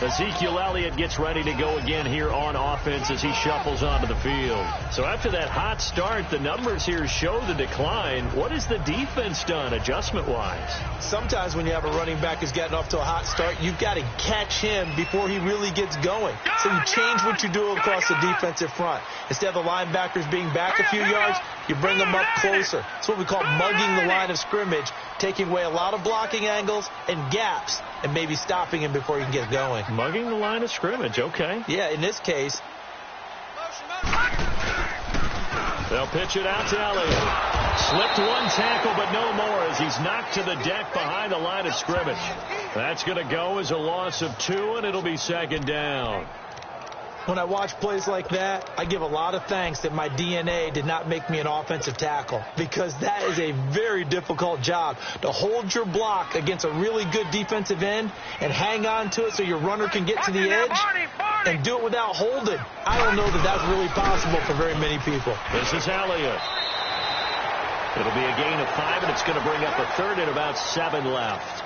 Ezekiel Elliott gets ready to go again here on offense as he shuffles onto the field. So after that hot start, the numbers here show the decline. What has the defense done adjustment-wise? Sometimes when you have a running back who's getting off to a hot start, you've got to catch him before he really gets going. So you change what you do across the defensive front. Instead of the linebackers being back a few yards, you bring them up closer. It's what we call mugging the line of scrimmage, taking away a lot of blocking angles and gaps and maybe stopping him before he can get going. Mugging the line of scrimmage, okay. Yeah, in this case. They'll pitch it out to Elliott. Slipped 1 tackle, but no more as he's knocked to the deck behind the line of scrimmage. That's going to go as a loss of 2, and it'll be 2nd down. When I watch plays like that, I give a lot of thanks that my DNA did not make me an offensive tackle, because that is a very difficult job to hold your block against a really good defensive end and hang on to it so your runner can get to the edge and do it without holding. I don't know that that's really possible for very many people. This is Elliott. It'll be a gain of 5, and it's going to bring up a 3rd and about 7 left.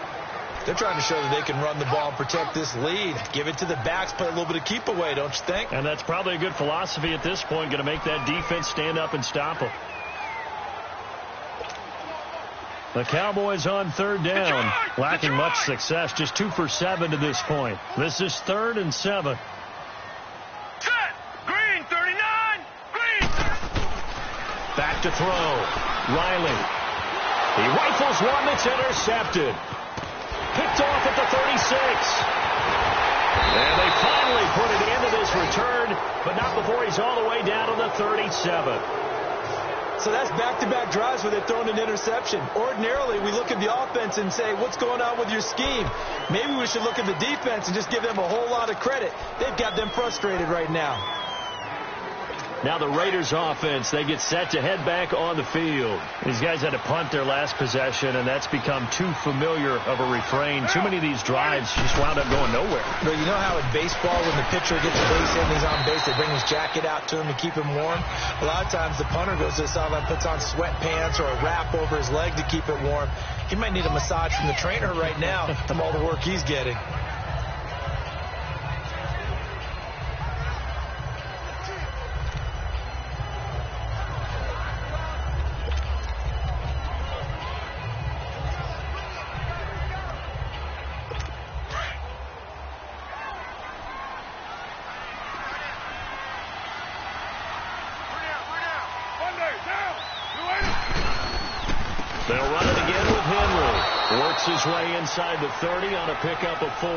They're trying to show that they can run the ball and protect this lead. Give it to the backs, play a little bit of keep away, don't you think? And that's probably a good philosophy at this point, going to make that defense stand up and stop them. The Cowboys on 3rd down, lacking much success, just 2 for 7 to this point. This is 3rd and 7. Set. Green 39. Green. Back to throw. Riley. He rifles one that's intercepted. Picked off at the 36. And they finally put it into this return, but not before he's all the way down to the 37. So that's back-to-back drives where they're throwing an interception. Ordinarily, we look at the offense and say, what's going on with your scheme? Maybe we should look at the defense and just give them a whole lot of credit. They've got them frustrated right now. Now the Raiders offense, they get set to head back on the field. These guys had to punt their last possession, and that's become too familiar of a refrain. Too many of these drives just wound up going nowhere. But you know how in baseball, when the pitcher gets a base hit and he's on base, they bring his jacket out to him to keep him warm? A lot of times the punter goes to the sideline, puts on sweatpants or a wrap over his leg to keep it warm. He might need a massage from the trainer right now from all the work he's getting. They'll run it again with Henry. Works his way inside the 30 on a pickup of 4.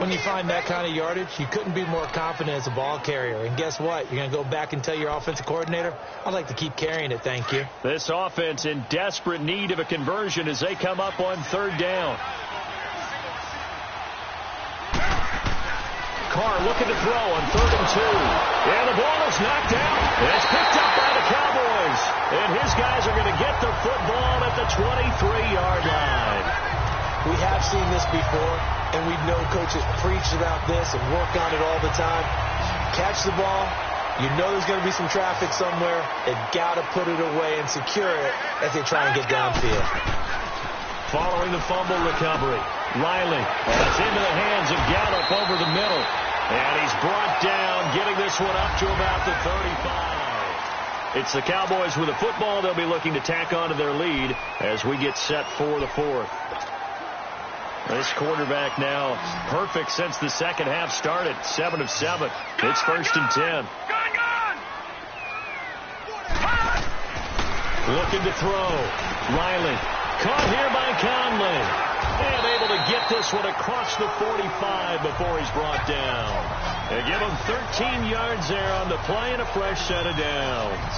When you find that kind of yardage, you couldn't be more confident as a ball carrier. And guess what? You're going to go back and tell your offensive coordinator, I'd like to keep carrying it, thank you. This offense in desperate need of a conversion as they come up on 3rd down. Carr looking to throw on 3rd and 2. And the ball is knocked out. It's picked up by the Cowboys. And his guys are going to get the football at the 23-yard line. We have seen this before, and we know coaches preach about this and work on it all the time. Catch the ball. You know there's going to be some traffic somewhere. They've got to put it away and secure it as they try and get downfield. Following the fumble recovery, Riley. That's into the hands of Gallup over the middle. And he's brought down, getting this one up to about the 35. It's the Cowboys with the football. They'll be looking to tack on to their lead as we get set for the 4th. This quarterback now perfect since the second half started. 7 of 7. It's 1st and 10. Looking to throw. Riley. Caught here by Conley. And able to get this one across the 45 before he's brought down. They give him 13 yards there on the play and a fresh set of downs.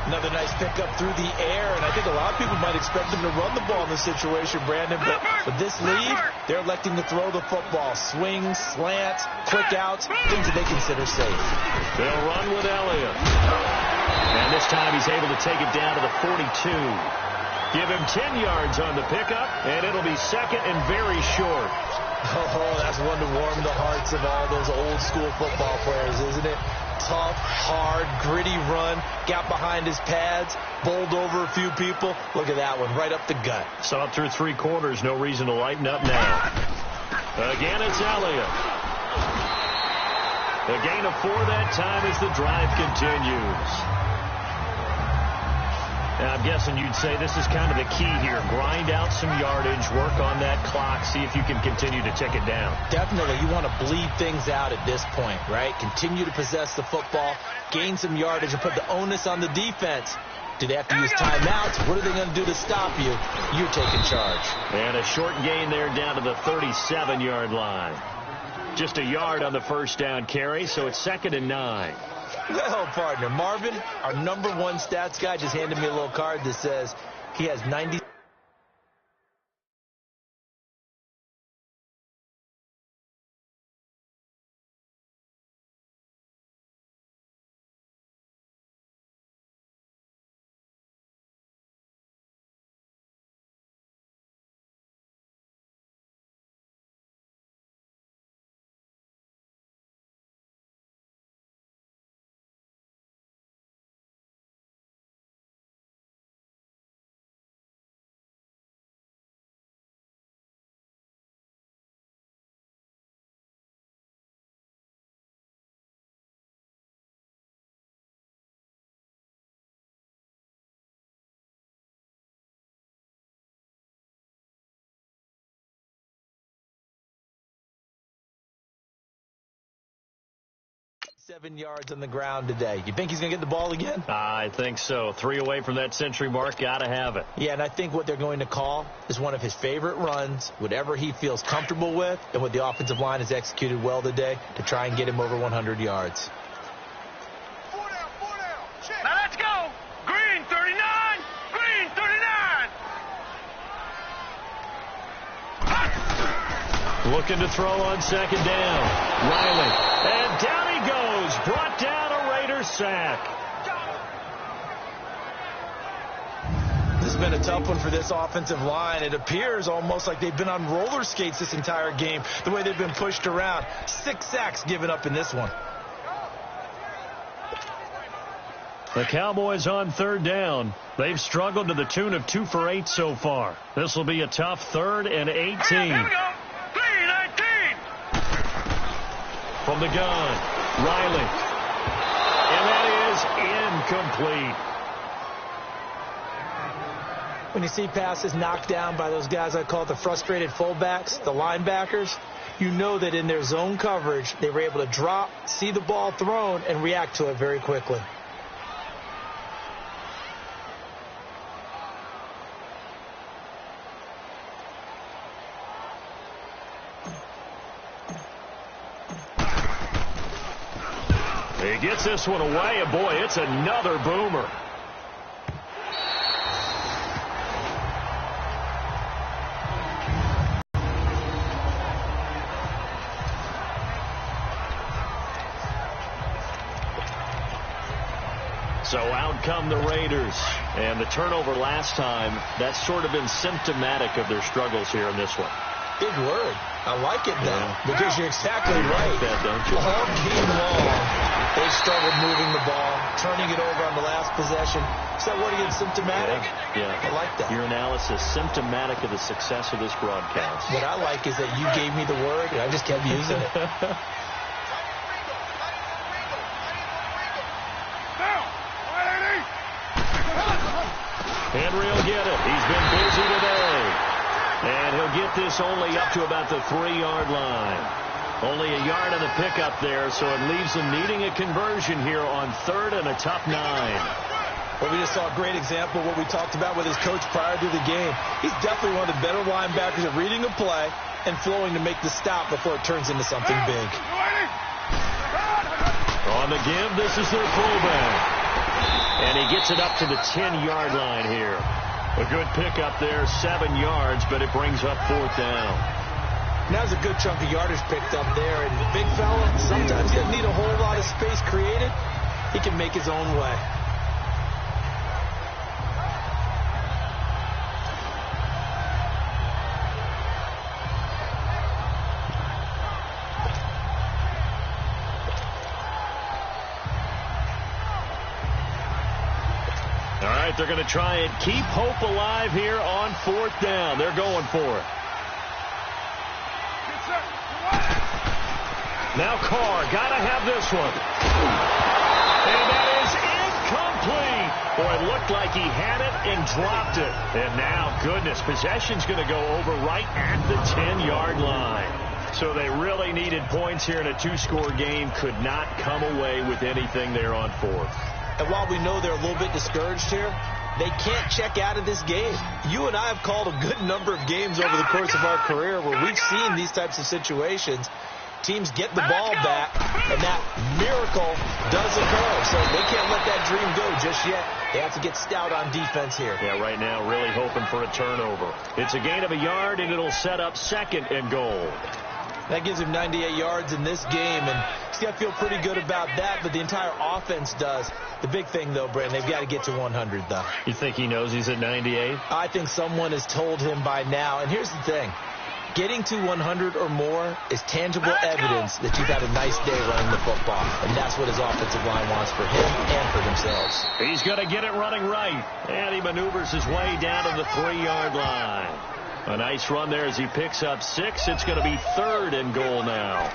Another nice pickup through the air, and I think a lot of people might expect them to run the ball in this situation, Brandon, but with this lead, they're electing to throw the football. Swings, slants, quick outs, things that they consider safe. They'll run with Elliott. And this time he's able to take it down to the 42. Give him 10 yards on the pickup, and it'll be second and very short. Oh, that's one to warm the hearts of all those old-school football players, isn't it? Tough, hard, gritty run, got behind his pads, bowled over a few people. Look at that one, right up the gut. Saw it through 3 quarters, no reason to lighten up now. Again, it's Elliott. A gain of 4 that time as the drive continues. Now, I'm guessing you'd say this is kind of the key here. Grind out some yardage, work on that clock, see if you can continue to tick it down. Definitely. You want to bleed things out at this point, right? Continue to possess the football, gain some yardage, and put the onus on the defense. Do they have to use timeouts? What are they going to do to stop you? You're taking charge. And a short gain there down to the 37-yard line. Just a yard on the first down carry, so it's 2nd and 9. Well, partner, Marvin, our number 1 stats guy, just handed me a little card that says he has 90. Seven yards on the ground today. You think he's going to get the ball again? I think so. 3 away from that century mark. Got to have it. Yeah, and I think what they're going to call is one of his favorite runs, whatever he feels comfortable with, and what the offensive line has executed well today to try and get him over 100 yards. 4 down. Now let's go. Green 39. Green 39. Looking to throw on 2nd down. Riley. And down he goes. Brought down a Raiders sack. This has been a tough one for this offensive line. It appears almost like they've been on roller skates this entire game, the way they've been pushed around. 6 sacks given up in this one. The Cowboys on 3rd down. They've struggled to the tune of 2 for 8 so far. This will be a tough 3rd and 18. Here we go. 3-19. From the gun, Riley. And that is incomplete. When you see passes knocked down by those guys I call the frustrated fullbacks, the linebackers, you know that in their zone coverage, they were able to drop, see the ball thrown, and react to it very quickly. He gets this one away, and boy, it's another boomer. So out come the Raiders. And the turnover last time, that's sort of been symptomatic of their struggles here in this one. Big word. I like it, though, because you're exactly right. Like that, don't you? All game long, they struggled moving the ball, turning it over on the last possession. Is that what again, symptomatic? Yeah. I like that. Your analysis, symptomatic of the success of this broadcast. What I like is that you gave me the word, and I just kept using it. Henry will get it. He's been busy today. And he'll get this only up to about the 3-yard line. Only a yard on the pickup there, so it leaves them needing a conversion here on 3rd and a tough 9. Well, we just saw a great example of what we talked about with his coach prior to the game. He's definitely one of the better linebackers at reading a play and flowing to make the stop before it turns into something big. On the give, this is their fullback. And he he gets it up to the 10-yard line here. A good pickup there, 7 yards, but it brings up 4th down. That was a good chunk of yardage picked up there. And the big fella sometimes doesn't need a whole lot of space created. He can make his own way. All right, they're going to try and keep hope alive here on 4th down. They're going for it. Now Carr, got to have this one. And that is incomplete. Boy, it looked like he had it and dropped it. And now, goodness, possession's going to go over right at the 10-yard line. So they really needed points here in a 2-score game. Could not come away with anything there on 4th. And while we know they're a little bit discouraged here, they can't check out of this game. You and I have called a good number of games over the course of our career where we've seen these types of situations. Teams get the ball back, and that miracle does occur. So they can't let that dream go just yet. They have to get stout on defense here. Yeah, right now really hoping for a turnover. It's a gain of a yard, and it'll set up 2nd and goal. That gives him 98 yards in this game, and he's got to feel pretty good about that, but the entire offense does. The big thing, though, Brandon, they've got to get to 100, though. You think he knows he's at 98? I think someone has told him by now, and here's the thing. Getting to 100 or more is tangible evidence that you've had a nice day running the football, and that's what his offensive line wants for him and for themselves. He's going to get it running right, and he maneuvers his way down to the 3-yard line. A nice run there as he picks up 6. It's going to be 3rd and goal now.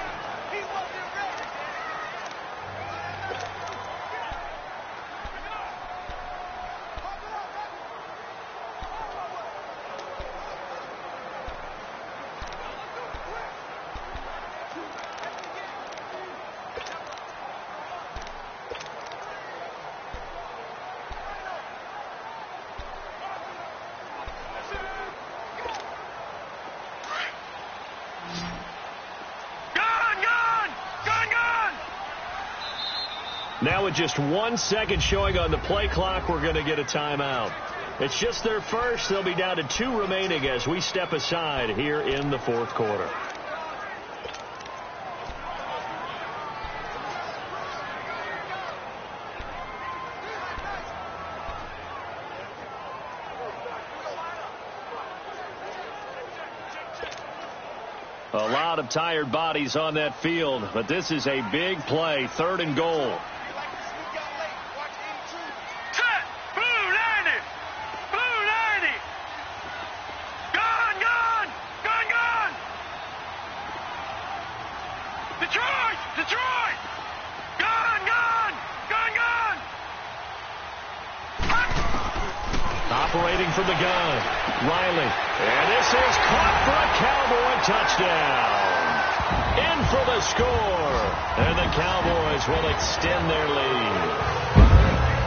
Now with just 1 second showing on the play clock, we're going to get a timeout. It's just their first. They'll be down to 2 remaining as we step aside here in the 4th quarter. A lot of tired bodies on that field, but this is a big play, 3rd and goal. Operating from the gun, Riley. And this is caught for a Cowboy touchdown. In for the score. And the Cowboys will extend their lead.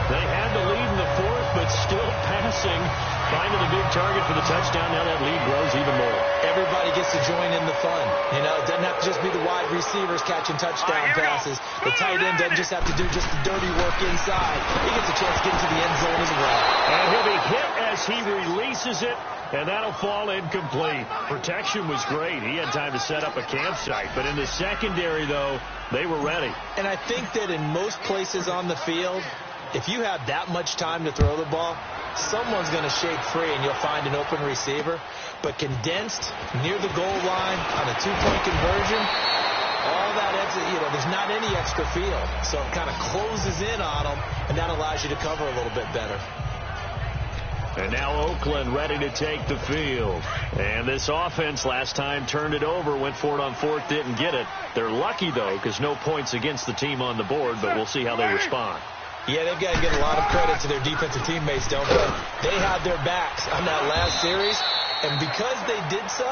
They had the lead in the 4th, but still passing. Finding a big target for the touchdown. Now that lead grows even more. Everybody gets to join in the fun. You know, it doesn't have to just be the wide receivers catching touchdown passes. The tight end doesn't just have to do just the dirty work inside. He gets a chance to get into the end zone as well. And he'll be hit as he releases it, and that'll fall incomplete. Protection was great. He had time to set up a campsite. But in the secondary, though, they were ready. And I think that in most places on the field, if you have that much time to throw the ball, someone's going to shake free and you'll find an open receiver. But condensed near the goal line on a 2-point conversion, all that, there's not any extra field. So it kind of closes in on them, and that allows you to cover a little bit better. And now Oakland ready to take the field. And this offense last time turned it over, went for it on 4th, didn't get it. They're lucky, though, because no points against the team on the board, but we'll see how they respond. Yeah, they've got to give a lot of credit to their defensive teammates, don't they? They had their backs on that last series, and because they did so,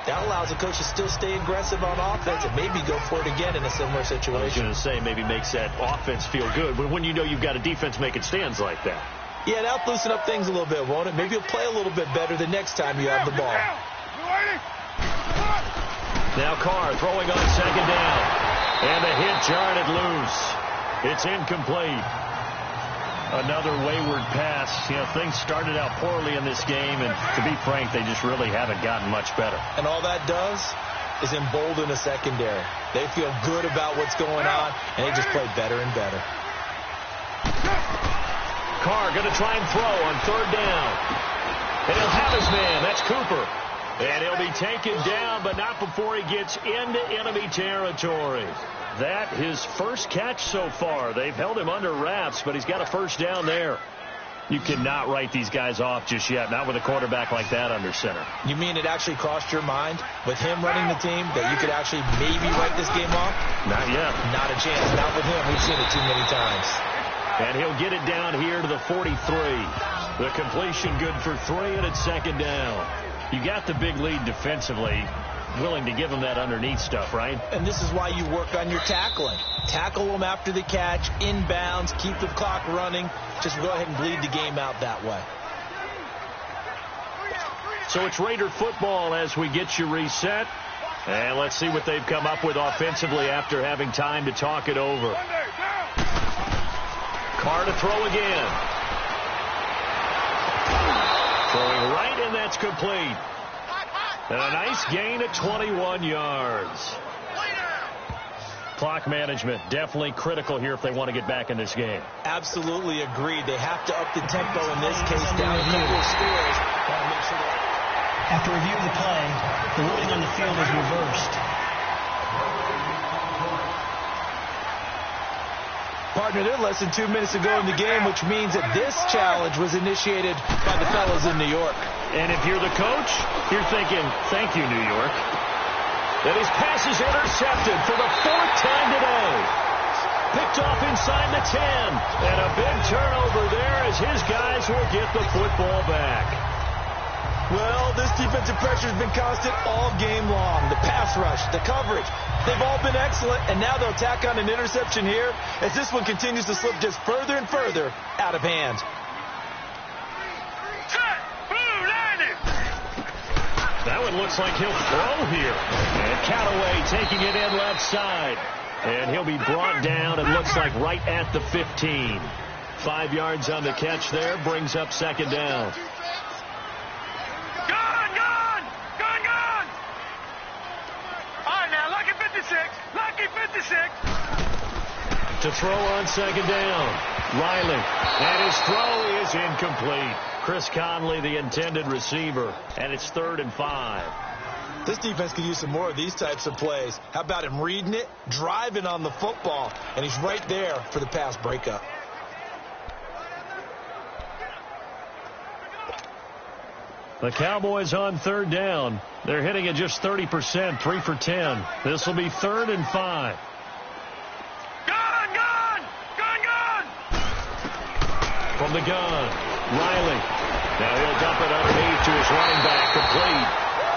that allows the coach to still stay aggressive on offense and maybe go for it again in a similar situation. I was going to say maybe makes that offense feel good, but when you know you've got a defense making stands like that. Yeah, that'll loosen up things a little bit, won't it? Maybe you'll play a little bit better the next time you have the ball. Now Carr throwing on 2nd down. And the hit jarred it loose. It's incomplete. Another wayward pass. You know, things started out poorly in this game, and to be frank, they just really haven't gotten much better. And all that does is embolden a secondary. They feel good about what's going on, and they just play better and better. Carr going to try and throw on third down. And he'll have his man. That's Cooper. And he'll be taken down, but not before he gets into enemy territory. That his first catch so far. They've held him under wraps, but he's got a first down there. You cannot write these guys off just yet, not with a quarterback like that under center. You mean it actually crossed your mind with him running the team that you could actually maybe write this game off? Not yet. Not a chance. Not with him. We've seen it too many times. And he'll get it down here to the 43. The completion good for 3, and it's second down. You got the big lead defensively. Willing to give them that underneath stuff, right? And this is why you work on your tackling. Tackle them after the catch, inbounds, keep the clock running. Just go ahead and bleed the game out that way. So it's Raider football as we get you reset. And let's see what they've come up with offensively after having time to talk it over. Carr to throw again. Throwing right, and that's complete. And a nice gain at 21 yards. Clock management definitely critical here if they want to get back in this game. Absolutely agreed. They have to up the tempo in this case, down a couple of scores. After review of the play, the ruling on the field is reversed. Partner, they're less than 2 minutes to go in the game, which means that this challenge was initiated by the fellas in New York. And if you're the coach, you're thinking, thank you, New York. That his pass is intercepted for the 4th time today. Picked off inside the 10. And a big turnover there as his guys will get the football back. Well, this defensive pressure has been constant all game long. The pass rush, the coverage, they've all been excellent, and now they'll tack on an interception here as this one continues to slip just further and further out of hand. That one looks like he'll throw here. And Callaway taking it in left side. And he'll be brought down, it looks like right at the 15. 5 yards on the catch there, brings up second down. To throw on second down. Riley. And his throw is incomplete. Chris Conley, the intended receiver. And it's 3rd and 5. This defense could use some more of these types of plays. How about him reading it, driving on the football, and he's right there for the pass breakup. The Cowboys on 3rd down. They're hitting at just 30%, 3 for 10. This will be 3rd and 5. From the gun, Riley. Now he'll dump it underneath to his running back, complete.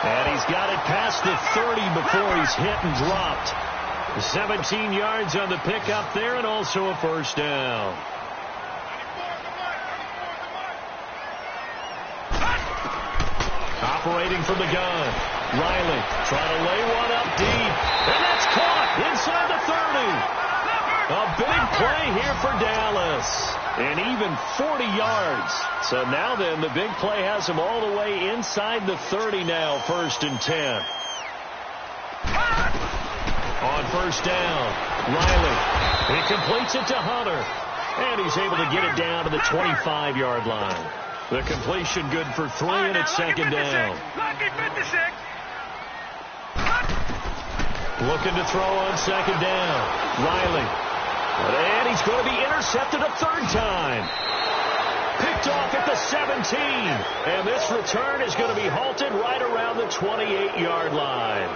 And he's got it past the 30 before he's hit and dropped. 17 yards on the pickup there, and also a first down. Operating from the gun, Riley trying to lay one up deep. And that's caught inside the 30. A big play here for Dallas. And even 40 yards. So now then, the big play has him all the way inside the 30 now, 1st and 10. On first down, Riley. He completes it to Hunter. And he's able to get it down to the 25-yard line. The completion good for 3, and it's second down. Looking to throw on second down. Riley. And he's going to be intercepted a 3rd time. Picked off at the 17. And this return is going to be halted right around the 28-yard line.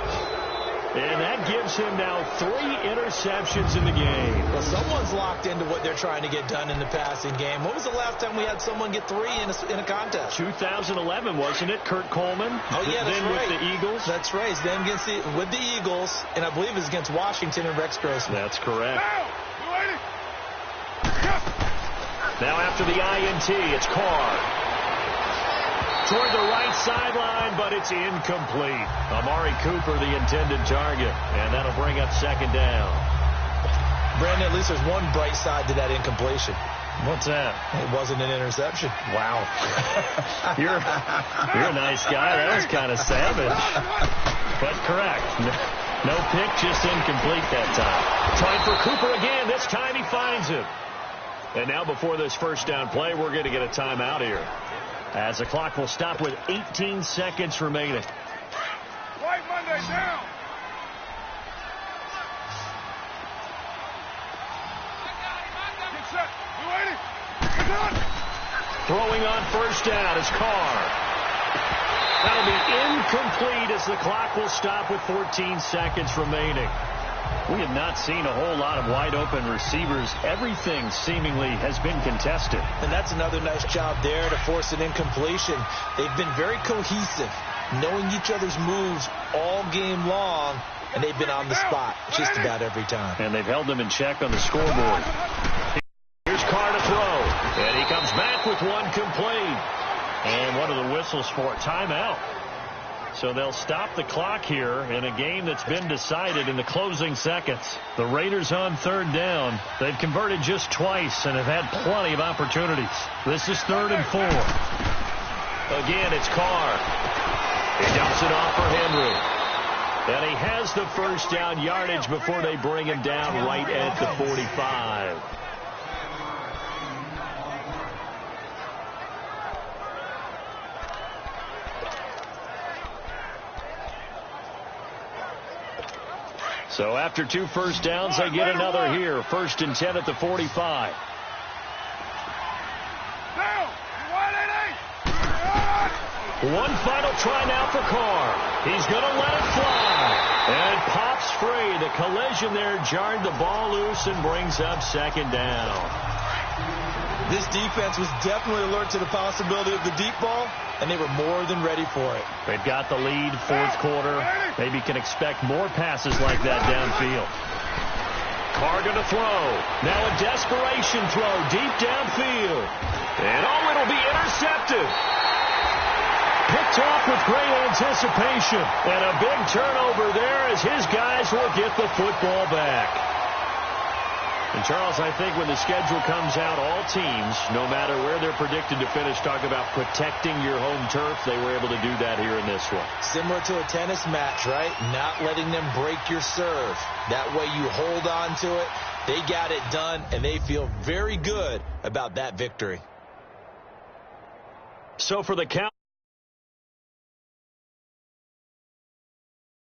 And that gives him now 3 interceptions in the game. Well, someone's locked into what they're trying to get done in the passing game. When was the last time we had someone get 3 in a contest? 2011, wasn't it? Kurt Coleman. Oh, yeah, that's then right. With the Eagles. That's right. Then with the Eagles, and I believe it's against Washington and Rex Grossman. That's correct. Now after the INT, it's Carr. Toward the right sideline, but it's incomplete. Amari Cooper, the intended target, and that'll bring up second down. Brandon, at least there's one bright side to that incompletion. What's that? It wasn't an interception. Wow. You're a nice guy. That was kind of savage. But correct. No pick, just incomplete that time. Trying for Cooper again. This time he finds him. And now before this first down play, we're going to get a timeout here, as the clock will stop with 18 seconds remaining. White Monday down. Get set. Throwing on first down is Carr. That'll be incomplete as the clock will stop with 14 seconds remaining. We have not seen a whole lot of wide-open receivers. Everything seemingly has been contested. And that's another nice job there to force an incompletion. They've been very cohesive, knowing each other's moves all game long, and they've been on the spot just about every time. And they've held them in check on the scoreboard. Here's Carr to throw, and he comes back with one complete. And what are the whistles for? Timeout. So they'll stop the clock here in a game that's been decided in the closing seconds. The Raiders on third down. They've converted just twice and have had plenty of opportunities. This is 3rd and 4. Again, it's Carr. He dumps it off for Henry. And he has the first down yardage before they bring him down right at the 45. So after 2 first downs, they get another here. 1st and 10 at the 45. One final try now for Carr. He's going to let it fly. And pops free. The collision there jarred the ball loose and brings up 2nd down. This defense was definitely alert to the possibility of the deep ball, and they were more than ready for it. They've got the lead, 4th quarter. Maybe can expect more passes like that downfield. Carr going to throw. Now a desperation throw deep downfield. And it'll be intercepted. Picked off with great anticipation. And a big turnover there as his guys will get the football back. And, Charles, I think when the schedule comes out, all teams, no matter where they're predicted to finish, talk about protecting your home turf. They were able to do that here in this one. Similar to a tennis match, right? Not letting them break your serve. That way you hold on to it. They got it done, and they feel very good about that victory. So for the count.